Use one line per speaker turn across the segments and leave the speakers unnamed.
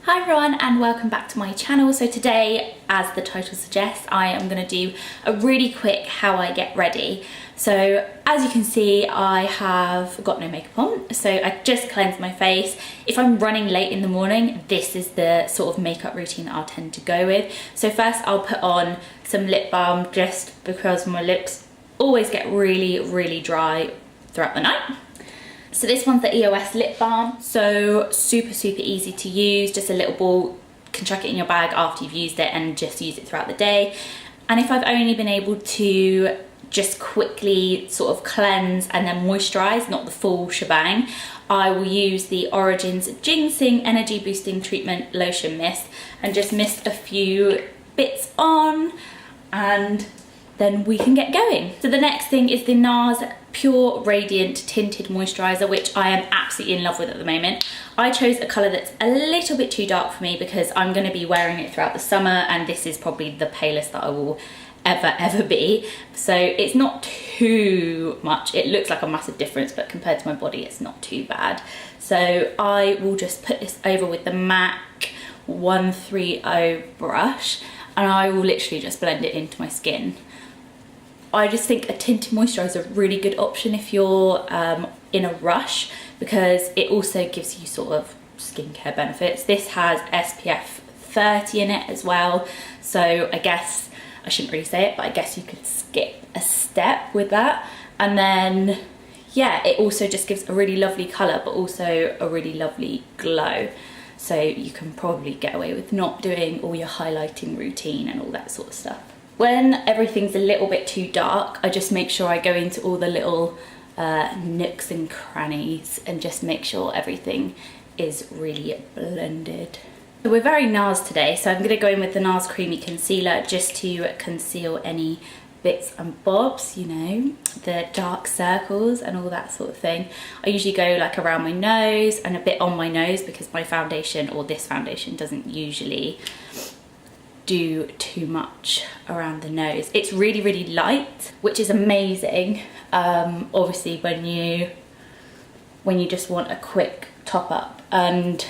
Hi everyone and welcome back to my channel. So today, as the title suggests, I am going to do a really quick how I get ready. So as you can see, I have got no makeup on, so I just cleansed my face. If I'm running late in the morning, this is the sort of makeup routine that I'll tend to go with. So first I'll put on some lip balm just because my lips always get really dry throughout the night. So this one's the EOS Lipbalm, so super easy to use, just a little ball, you can chuck it in your bag after you've used it and just use it throughout the day. And if I've only been able to just quickly sort of cleanse and then moisturise, not the full shebang, I will use the Origins Ginzing Energy Boosting Treatment Lotion Mist and just mist a few bits on and then we can get going. So the next thing is the Nars Pure Radiant Tinted Moisturiser, which I am absolutely in love with at the moment. I chose a colour that's a little bit too dark for me because I'm going to be wearing it throughout the summer and this is probably the palest that I will ever be. So it's not too much. It looks like a massive difference, but compared to my body, it's not too bad. So I will just put this over with the MAC 130 brush and I will literally just blend it into my skin. I just think a tinted moisturiser is a really good option if you're in a rush because it also gives you sort of skincare benefits. This has SPF 30 in it as well, so I guess, I shouldn't really say it, but I guess you could skip a step with that. And then, yeah, it also just gives a really lovely colour but also a really lovely glow. So you can probably get away with not doing all your highlighting routine and all that sort of stuff. When everything's a little bit too dark, I just make sure I go into all the little nooks and crannies and just make sure everything is really blended. So we're very Nars today, so I'm going to go in with the Nars Creamy Concealer just to conceal any bits and bobs, you know, the dark circles and all that sort of thing. I usually go like around my nose and a bit on my nose because my foundation, or this foundation, doesn't usually do too much around the nose. It's really light, which is amazing. Obviously when you just want a quick top up, and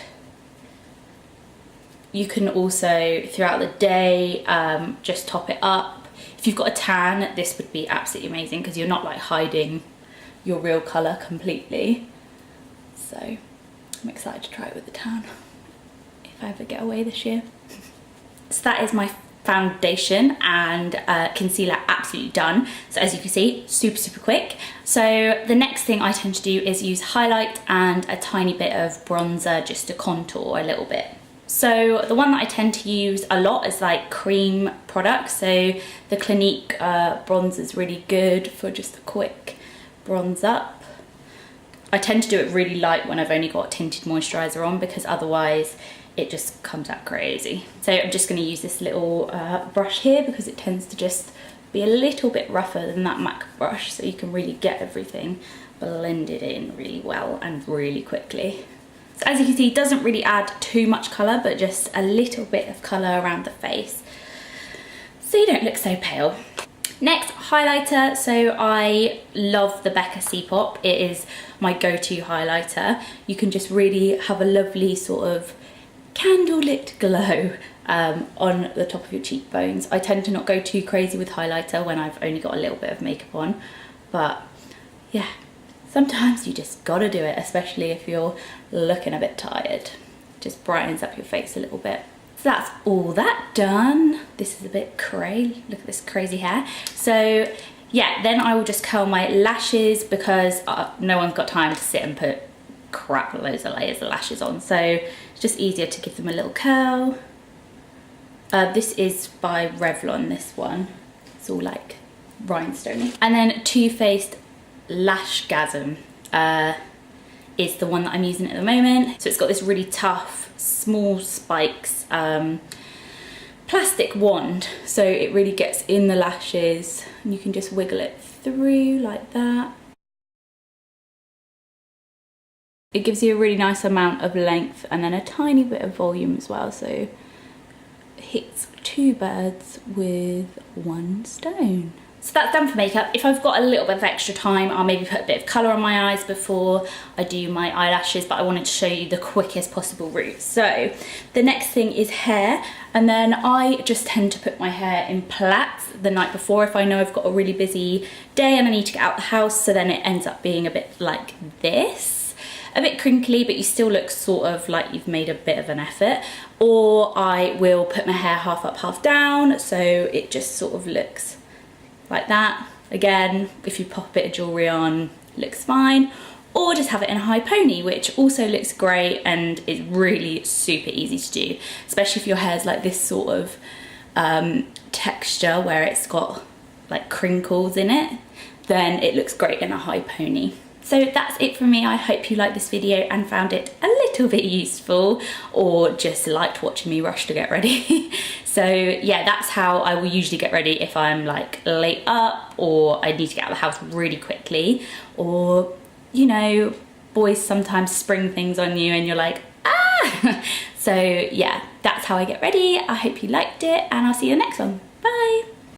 you can also throughout the day just top it up. If you've got a tan, this would be absolutely amazing because you're not like hiding your real colour completely. So I'm excited to try it with the tan if I ever get away this year. So that is my foundation and concealer absolutely done. So as you can see, super quick. So the next thing I tend to do is use highlight and a tiny bit of bronzer just to contour a little bit. So the one that I tend to use a lot is like cream products. So the Clinique bronzer is really good for just a quick bronze up. I tend to do it really light when I've only got tinted moisturiser on because otherwise it just comes out crazy. So I'm just going to use this little brush here because it tends to just be a little bit rougher than that MAC brush, so you can really get everything blended in really well and really quickly. So as you can see, it doesn't really add too much colour, but just a little bit of colour around the face so you don't look so pale. Next, highlighter. So I love the Becca C-Pop. It is my go-to highlighter. You can just really have a lovely sort of candlelit glow on the top of your cheekbones. I tend to not go too crazy with highlighter when I've only got a little bit of makeup on, but yeah, sometimes you just gotta do it, especially if you're looking a bit tired. Just brightens up your face a little bit. So that's all that done. This is a bit cray, look at this crazy hair. So yeah, then I will just curl my lashes because no one's got time to sit and put crap loads of layers of lashes on, so it's just easier to give them a little curl. This is by Revlon, this one. It's all like rhinestoney. And then Too Faced Lashgasm is the one that I'm using at the moment. So it's got this really tough, small spikes plastic wand, so it really gets in the lashes and you can just wiggle it through like that. It gives you a really nice amount of length and then a tiny bit of volume as well, so it hits two birds with one stone. So that's done for makeup. If I've got a little bit of extra time, I'll maybe put a bit of colour on my eyes before I do my eyelashes, but I wanted to show you the quickest possible route. So the next thing is hair, and then I just tend to put my hair in plaits the night before if I know I've got a really busy day and I need to get out the house, so then it ends up being a bit like this. A bit crinkly, but you still look sort of like you've made a bit of an effort. Or I will put my hair half up, half down, so it just sort of looks like that. Again, if you pop a bit of jewellery on, it looks fine. Or just have it in a high pony, which also looks great and is really super easy to do, especially if your hair's like this sort of texture where it's got like crinkles in it, then it looks great in a high pony. So that's it for me. I hope you liked this video and found it a little bit useful, or just liked watching me rush to get ready. So yeah, that's how I will usually get ready if I'm like late up or I need to get out of the house really quickly, or you know, boys sometimes spring things on you and you're like, ah! So yeah, that's how I get ready. I hope you liked it and I'll see you in the next one. Bye.